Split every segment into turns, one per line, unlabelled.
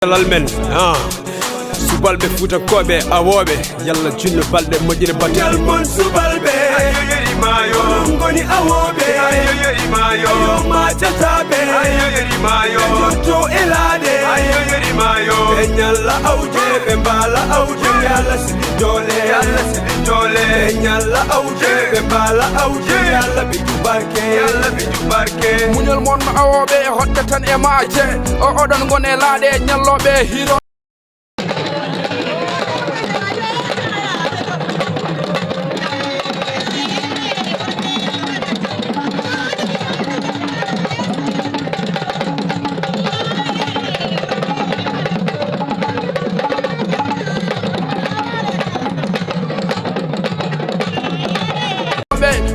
Lalmen Subalbe futa kobe awobe yalla junno balde mojire batel mon subalbe ayoyeri mayo ngoni awobe ayoyeri mayo ma tatabe ayoyeri mayo to elade ayoyeri mayo nyalla awje be mbala awje yalla sidi dole nyalla awje be mbala awje yalla bi barke
munyol mon awobe hodde tan e maaje o odon ngone laade nyallobe hiro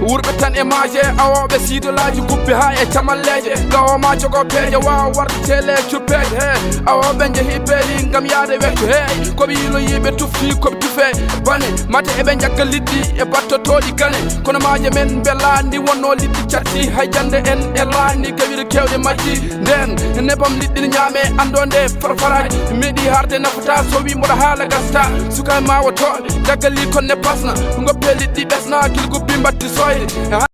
wurbe tan e maaje awobe sidolaji kubbe ha e tamalleje gawo ma jogo peje wa warde tele cupeje he awobe jehi beeli ngam yaade wetto he ko biilo yibe tufti ko tufe bane mate e be jakka liddi e battotoji gane kono maaje men belandi wonno liddi chatti hay jande en e laani gawir kewde majji den nebam liddi nyame andonde farfaraji medi harde nafata so wi mo haala gasta suka ma woto jagali konne pasna ngoppe liddi besna kilgo bimbatti soyde